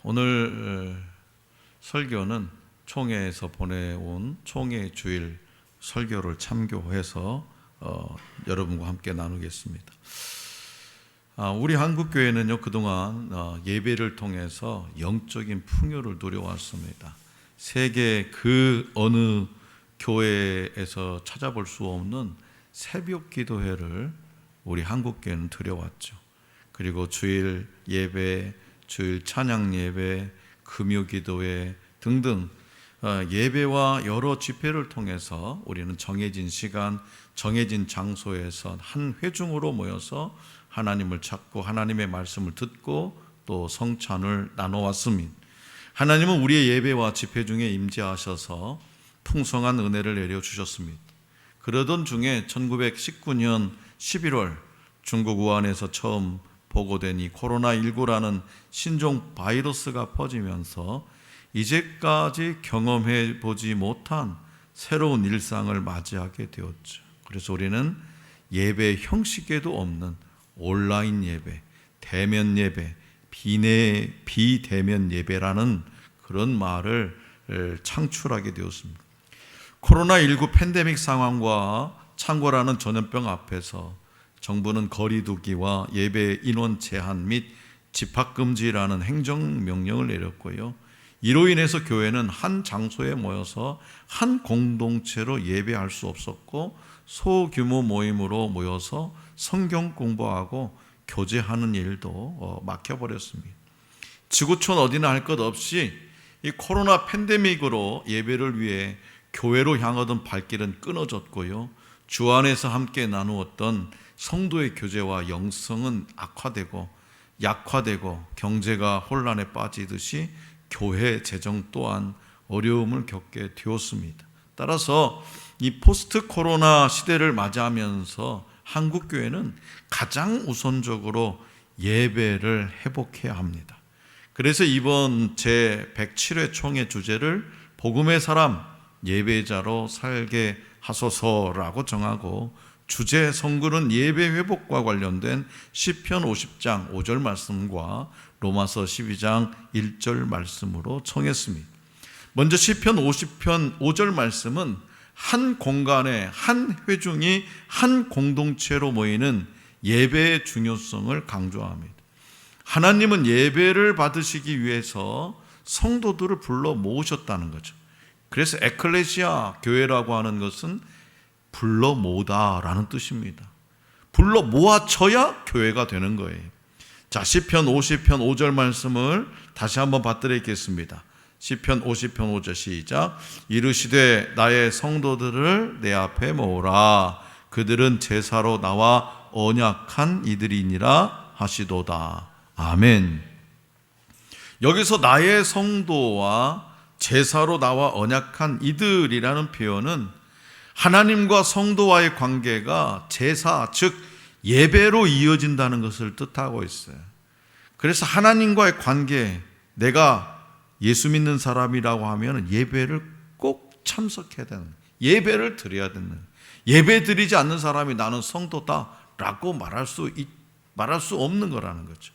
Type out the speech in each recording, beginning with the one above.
오늘 설교는 총회에서 보내온 총회 주일 설교를 참고해서 여러분과 함께 나누겠습니다. 우리 한국교회는요, 그동안 예배를 통해서 영적인 풍요를 누려왔습니다. 세계 그 어느 교회에서 찾아볼 수 없는 새벽 기도회를 우리 한국교회는 드려왔죠. 그리고 주일 예배, 주일 찬양 예배, 금요 기도회 등등 예배와 여러 집회를 통해서 우리는 정해진 시간, 정해진 장소에서 한 회중으로 모여서 하나님을 찾고 하나님의 말씀을 듣고 또 성찬을 나눠왔습니다. 하나님은 우리의 예배와 집회 중에 임재하셔서 풍성한 은혜를 내려주셨습니다. 그러던 중에 1919년 11월 중국 우한에서 처음 보고된 이 코로나19라는 신종 바이러스가 퍼지면서 이제까지 경험해 보지 못한 새로운 일상을 맞이하게 되었죠. 그래서 우리는 예배 형식에도 없는 온라인 예배, 대면 예배, 비대면 예배라는 그런 말을 창출하게 되었습니다. 코로나19 팬데믹 상황과 창궐하는 전염병 앞에서 정부는 거리두기와 예배 인원 제한 및 집합금지라는 행정명령을 내렸고요. 이로 인해서 교회는 한 장소에 모여서 한 공동체로 예배할 수 없었고 소규모 모임으로 모여서 성경 공부하고 교제하는 일도 막혀버렸습니다. 지구촌 어디나 할 것 없이 이 코로나 팬데믹으로 예배를 위해 교회로 향하던 발길은 끊어졌고요. 주 안에서 함께 나누었던 성도의 교제와 영성은 악화되고 약화되고 경제가 혼란에 빠지듯이 교회 재정 또한 어려움을 겪게 되었습니다. 따라서 이 포스트 코로나 시대를 맞이하면서 한국교회는 가장 우선적으로 예배를 회복해야 합니다. 그래서 이번 제107회 총회 주제를 복음의 사람 예배자로 살게 하소서라고 정하고 주제 성구는 예배 회복과 관련된 시편 50장 5절 말씀과 로마서 12장 1절 말씀으로 정했습니다. 먼저 시편 50편 5절 말씀은 한 공간에 한 회중이 한 공동체로 모이는 예배의 중요성을 강조합니다. 하나님은 예배를 받으시기 위해서 성도들을 불러 모으셨다는 거죠. 그래서 에클레시아 교회라고 하는 것은 불러 모으다라는 뜻입니다. 불러 모아쳐야 교회가 되는 거예요. 자, 시편 50편 5절 말씀을 다시 한번 받들겠습니다. 시편 50편 5절 시작. 이르시되 나의 성도들을 내 앞에 모으라. 그들은 제사로 나와 언약한 이들이니라 하시도다. 아멘. 여기서 나의 성도와 제사로 나와 언약한 이들이라는 표현은 하나님과 성도와의 관계가 제사, 즉 예배로 이어진다는 것을 뜻하고 있어요. 그래서 하나님과의 관계, 내가 예수 믿는 사람이라고 하면 예배를 꼭 참석해야 되는, 예배를 드려야 되는, 예배 드리지 않는 사람이 나는 성도다라고 말할 수 없는 거라는 거죠.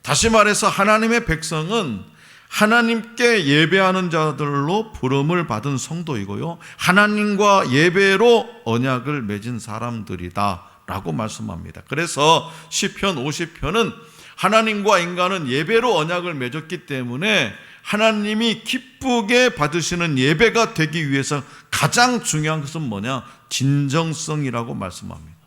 다시 말해서 하나님의 백성은 하나님께 예배하는 자들로 부름을 받은 성도이고요, 하나님과 예배로 언약을 맺은 사람들이다 라고 말씀합니다. 그래서 시편 50편은 하나님과 인간은 예배로 언약을 맺었기 때문에 하나님이 기쁘게 받으시는 예배가 되기 위해서 가장 중요한 것은 뭐냐? 진정성이라고 말씀합니다.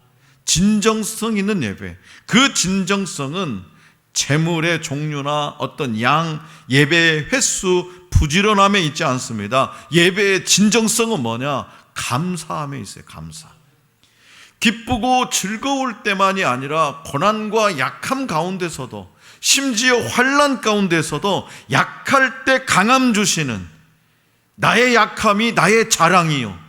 진정성 있는 예배. 그 진정성은 재물의 종류나 어떤 양, 예배의 횟수, 부지런함에 있지 않습니다. 예배의 진정성은 뭐냐? 감사함에 있어요. 감사. 기쁘고 즐거울 때만이 아니라 고난과 약함 가운데서도, 심지어 환난 가운데서도 약할 때 강함 주시는, 나의 약함이 나의 자랑이요,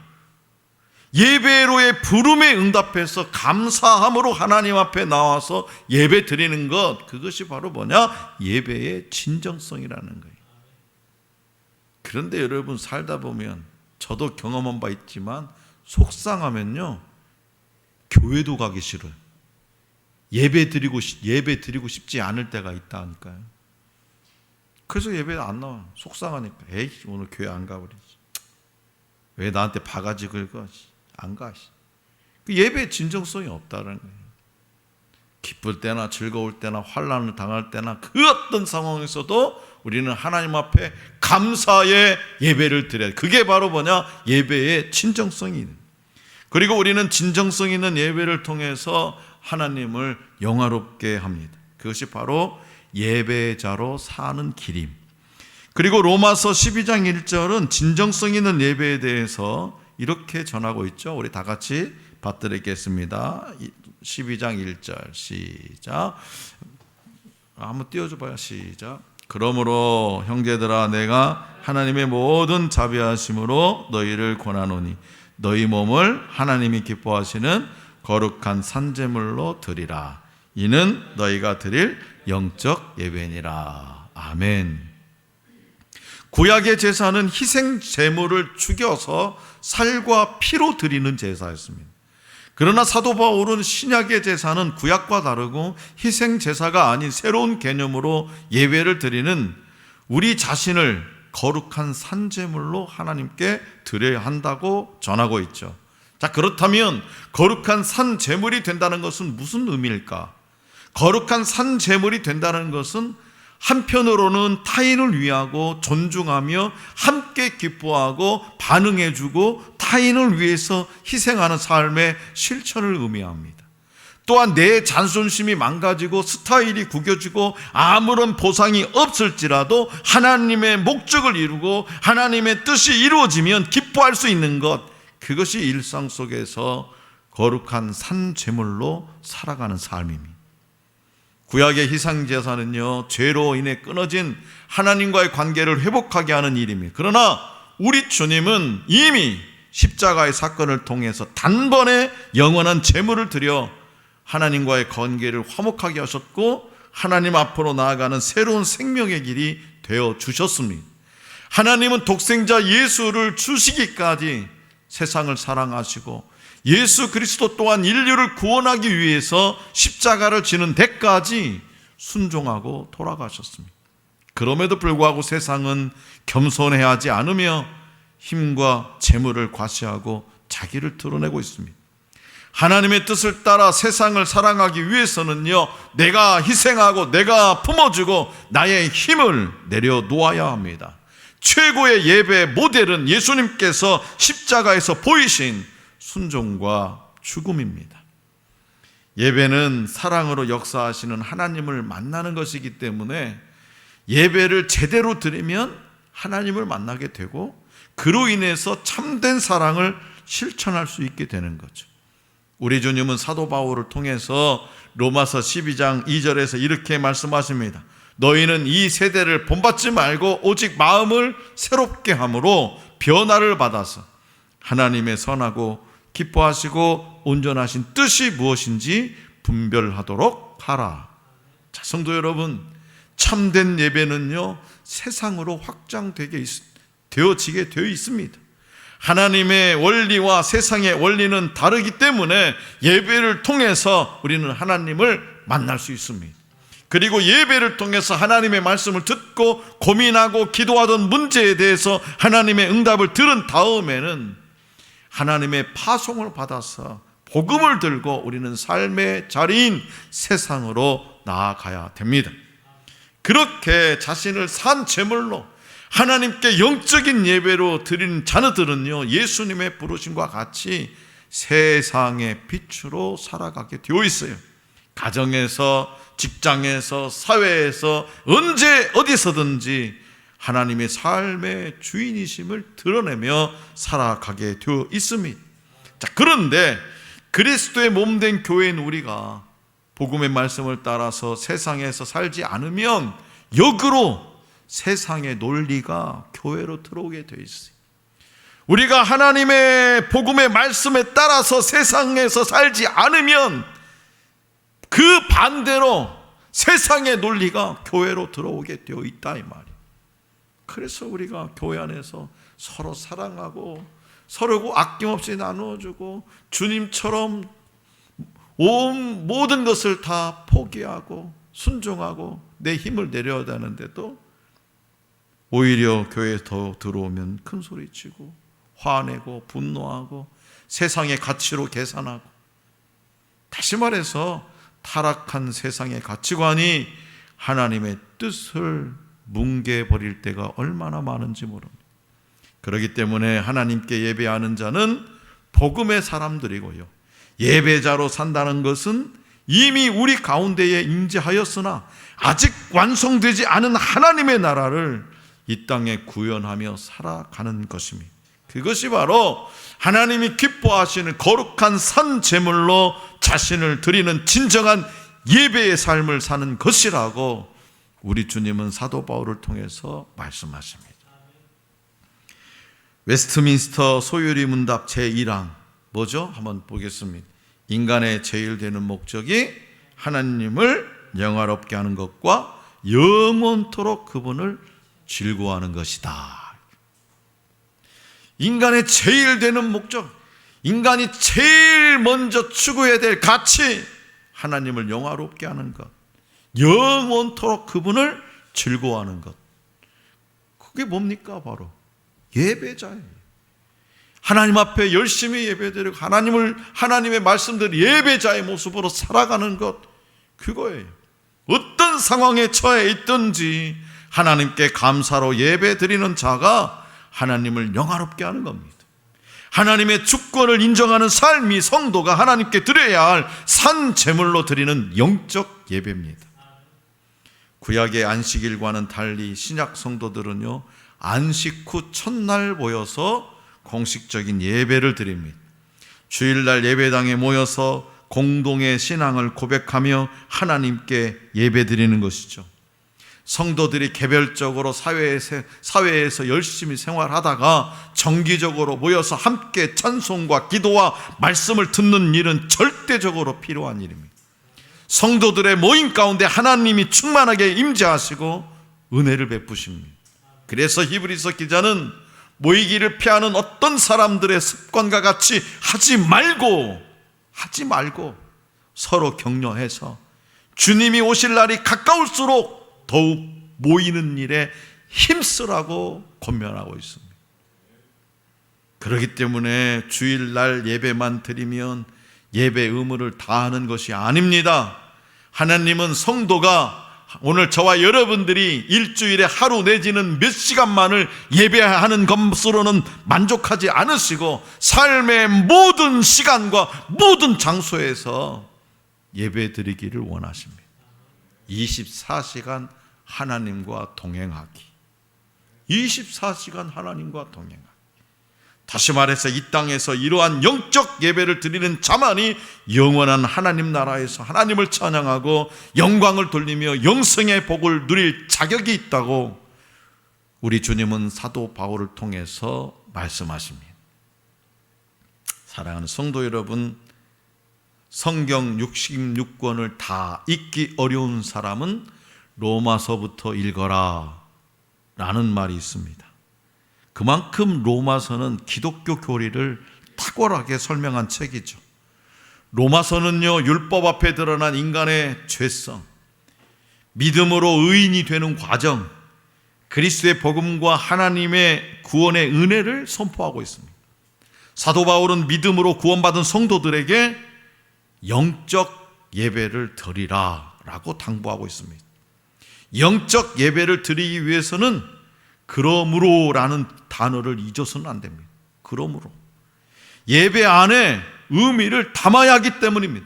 예배로의 부름에 응답해서 감사함으로 하나님 앞에 나와서 예배 드리는 것, 그것이 바로 뭐냐? 예배의 진정성이라는 거예요. 그런데 여러분, 살다 보면 저도 경험한 바 있지만 속상하면요, 교회도 가기 싫어요. 예배 드리고 싶지 않을 때가 있다니까요. 그래서 예배 안 나와. 속상하니까. 에이, 오늘 교회 안 가버리지. 왜 나한테 바가지 긁어? 안 가. 그 예배의 진정성이 없다는 거예요. 기쁠 때나 즐거울 때나 환난을 당할 때나 그 어떤 상황에서도 우리는 하나님 앞에 감사의 예배를 드려야 돼. 그게 바로 뭐냐? 예배의 진정성이. 그리고 우리는 진정성 있는 예배를 통해서 하나님을 영화롭게 합니다. 그것이 바로 예배자로 사는 길임. 그리고 로마서 12장 1절은 진정성 있는 예배에 대해서 이렇게 전하고 있죠. 우리 다 같이 받들겠습니다. 12장 1절 시작. 한번 띄워줘봐요. 시작. 그러므로 형제들아 내가 하나님의 모든 자비하심으로 너희를 권하노니 너희 몸을 하나님이 기뻐하시는 거룩한 산제물로 드리라. 이는 너희가 드릴 영적 예배니라. 아멘. 구약의 제사는 희생 제물을 죽여서 살과 피로 드리는 제사였습니다. 그러나 사도 바울은 신약의 제사는 구약과 다르고 희생 제사가 아닌 새로운 개념으로 예배를 드리는 우리 자신을 거룩한 산제물로 하나님께 드려야 한다고 전하고 있죠. 자, 그렇다면 거룩한 산제물이 된다는 것은 무슨 의미일까? 거룩한 산제물이 된다는 것은 한편으로는 타인을 위하고 존중하며 함께 기뻐하고 반응해주고 타인을 위해서 희생하는 삶의 실천을 의미합니다. 또한 내 자존심이 망가지고 스타일이 구겨지고 아무런 보상이 없을지라도 하나님의 목적을 이루고 하나님의 뜻이 이루어지면 기뻐할 수 있는 것, 그것이 일상 속에서 거룩한 산제물로 살아가는 삶입니다. 구약의 희생제사는요, 죄로 인해 끊어진 하나님과의 관계를 회복하게 하는 일입니다. 그러나 우리 주님은 이미 십자가의 사건을 통해서 단번에 영원한 제물을 드려 하나님과의 관계를 화목하게 하셨고 하나님 앞으로 나아가는 새로운 생명의 길이 되어 주셨습니다. 하나님은 독생자 예수를 주시기까지 세상을 사랑하시고 예수 그리스도 또한 인류를 구원하기 위해서 십자가를 지는 데까지 순종하고 돌아가셨습니다. 그럼에도 불구하고 세상은 겸손해야 하지 않으며 힘과 재물을 과시하고 자기를 드러내고 있습니다. 하나님의 뜻을 따라 세상을 사랑하기 위해서는요, 내가 희생하고 내가 품어주고 나의 힘을 내려놓아야 합니다. 최고의 예배 모델은 예수님께서 십자가에서 보이신 순종과 죽음입니다. 예배는 사랑으로 역사하시는 하나님을 만나는 것이기 때문에 예배를 제대로 드리면 하나님을 만나게 되고 그로 인해서 참된 사랑을 실천할 수 있게 되는 거죠. 우리 주님은 사도 바울을 통해서 로마서 12장 2절에서 이렇게 말씀하십니다. 너희는 이 세대를 본받지 말고 오직 마음을 새롭게 함으로 변화를 받아서 하나님의 선하고 기뻐하시고 온전하신 뜻이 무엇인지 분별하도록 하라. 자, 성도 여러분, 참된 예배는요, 세상으로 되어지게 되어 있습니다. 하나님의 원리와 세상의 원리는 다르기 때문에 예배를 통해서 우리는 하나님을 만날 수 있습니다. 그리고 예배를 통해서 하나님의 말씀을 듣고 고민하고 기도하던 문제에 대해서 하나님의 응답을 들은 다음에는 하나님의 파송을 받아서 복음을 들고 우리는 삶의 자리인 세상으로 나아가야 됩니다. 그렇게 자신을 산 제물로 하나님께 영적인 예배로 드리는 자녀들은요, 예수님의 부르심과 같이 세상의 빛으로 살아가게 되어 있어요. 가정에서, 직장에서, 사회에서, 언제 어디서든지 하나님의 삶의 주인이심을 드러내며 살아가게 되어 있습니다. 자, 그런데 그리스도의 몸된 교회인 우리가 복음의 말씀을 따라서 세상에서 살지 않으면 역으로 세상의 논리가 교회로 들어오게 되어 있어요. 우리가 하나님의 복음의 말씀에 따라서 세상에서 살지 않으면 그 반대로 세상의 논리가 교회로 들어오게 되어 있다 이 말이에요. 그래서 우리가 교회 안에서 서로 사랑하고 서로 아낌없이 나누어주고 주님처럼 온 모든 것을 다 포기하고 순종하고 내 힘을 내려야 하는데도 오히려 교회에 더 들어오면 큰 소리치고 화내고 분노하고 세상의 가치로 계산하고, 다시 말해서 타락한 세상의 가치관이 하나님의 뜻을 뭉개버릴 때가 얼마나 많은지 모릅니다. 그렇기 때문에 하나님께 예배하는 자는 복음의 사람들이고요, 예배자로 산다는 것은 이미 우리 가운데에 임재하였으나 아직 완성되지 않은 하나님의 나라를 이 땅에 구현하며 살아가는 것입니다. 그것이 바로 하나님이 기뻐하시는 거룩한 산 제물로 자신을 드리는 진정한 예배의 삶을 사는 것이라고 우리 주님은 사도 바울을 통해서 말씀하십니다. 웨스트민스터 소유리 문답 제1항 뭐죠? 한번 보겠습니다. 인간의 제일 되는 목적이 하나님을 영화롭게 하는 것과 영원토록 그분을 즐거워하는 것이다. 인간의 제일 되는 목적, 인간이 제일 먼저 추구해야 될 가치, 하나님을 영화롭게 하는 것, 영원토록 그분을 즐거워하는 것. 그게 뭡니까? 바로 예배자예요. 하나님 앞에 열심히 예배드리고 하나님의 말씀대로 예배자의 모습으로 살아가는 것, 그거예요. 어떤 상황에 처해 있든지 하나님께 감사로 예배드리는 자가 하나님을 영화롭게 하는 겁니다. 하나님의 주권을 인정하는 삶이 성도가 하나님께 드려야 할 산 제물로 드리는 영적 예배입니다. 구약의 안식일과는 달리 신약 성도들은요, 안식 후 첫날 모여서 공식적인 예배를 드립니다. 주일날 예배당에 모여서 공동의 신앙을 고백하며 하나님께 예배드리는 것이죠. 성도들이 개별적으로 사회에서 열심히 생활하다가 정기적으로 모여서 함께 찬송과 기도와 말씀을 듣는 일은 절대적으로 필요한 일입니다. 성도들의 모임 가운데 하나님이 충만하게 임재하시고 은혜를 베푸십니다. 그래서 히브리서 기자는 모이기를 피하는 어떤 사람들의 습관과 같이 하지 말고 서로 격려해서 주님이 오실 날이 가까울수록 더욱 모이는 일에 힘쓰라고 권면하고 있습니다. 그렇기 때문에 주일날 예배만 드리면 예배 의무를 다하는 것이 아닙니다. 하나님은 성도가 오늘 저와 여러분들이 일주일에 하루 내지는 몇 시간만을 예배하는 것으로는 만족하지 않으시고 삶의 모든 시간과 모든 장소에서 예배 드리기를 원하십니다. 24시간 하나님과 동행하기. 24시간 하나님과 동행하기. 다시 말해서 이 땅에서 이러한 영적 예배를 드리는 자만이 영원한 하나님 나라에서 하나님을 찬양하고 영광을 돌리며 영생의 복을 누릴 자격이 있다고 우리 주님은 사도 바울을 통해서 말씀하십니다. 사랑하는 성도 여러분, 성경 66권을 다 읽기 어려운 사람은 로마서부터 읽어라 라는 말이 있습니다. 그만큼 로마서는 기독교 교리를 탁월하게 설명한 책이죠. 로마서는요, 율법 앞에 드러난 인간의 죄성, 믿음으로 의인이 되는 과정, 그리스도의 복음과 하나님의 구원의 은혜를 선포하고 있습니다. 사도 바울은 믿음으로 구원받은 성도들에게 영적 예배를 드리라 라고 당부하고 있습니다. 영적 예배를 드리기 위해서는 그러므로 라는 단어를 잊어서는 안 됩니다. 그러므로. 예배 안에 의미를 담아야 하기 때문입니다.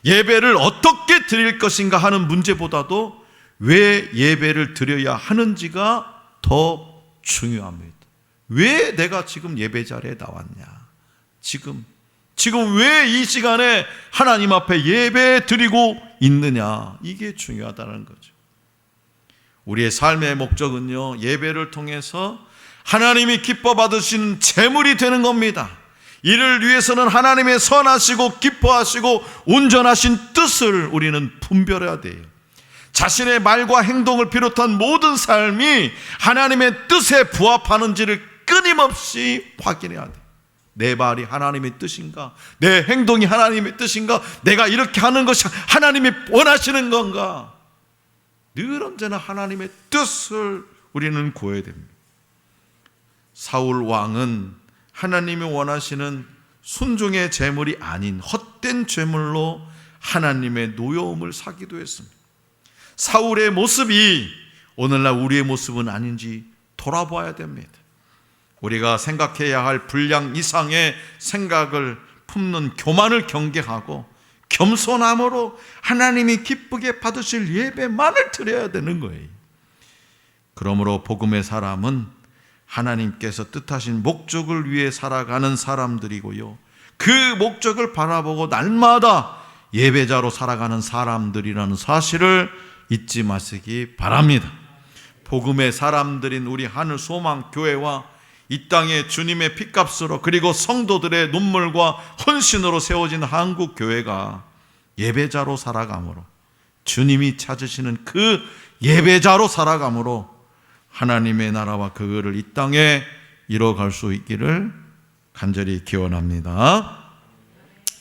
예배를 어떻게 드릴 것인가 하는 문제보다도 왜 예배를 드려야 하는지가 더 중요합니다. 왜 내가 지금 예배 자리에 나왔냐? 지금 왜 이 시간에 하나님 앞에 예배 드리고 있느냐? 이게 중요하다는 거죠. 우리의 삶의 목적은요, 예배를 통해서 하나님이 기뻐 받으신 제물이 되는 겁니다. 이를 위해서는 하나님의 선하시고 기뻐하시고 온전하신 뜻을 우리는 분별해야 돼요. 자신의 말과 행동을 비롯한 모든 삶이 하나님의 뜻에 부합하는지를 끊임없이 확인해야 돼요. 내 말이 하나님의 뜻인가? 내 행동이 하나님의 뜻인가? 내가 이렇게 하는 것이 하나님이 원하시는 건가? 늘 언제나 하나님의 뜻을 우리는 구해야 됩니다. 사울 왕은 하나님이 원하시는 순종의 제물이 아닌 헛된 제물로 하나님의 노여움을 사기도 했습니다. 사울의 모습이 오늘날 우리의 모습은 아닌지 돌아봐야 됩니다. 우리가 생각해야 할 분량 이상의 생각을 품는 교만을 경계하고 겸손함으로 하나님이 기쁘게 받으실 예배만을 드려야 되는 거예요. 그러므로 복음의 사람은 하나님께서 뜻하신 목적을 위해 살아가는 사람들이고요, 그 목적을 바라보고 날마다 예배자로 살아가는 사람들이라는 사실을 잊지 마시기 바랍니다. 복음의 사람들인 우리 하늘소망교회와 이 땅에 주님의 피값으로 그리고 성도들의 눈물과 헌신으로 세워진 한국교회가 예배자로 살아감으로, 주님이 찾으시는 그 예배자로 살아감으로 하나님의 나라와 그거를 이 땅에 이뤄갈 수 있기를 간절히 기원합니다.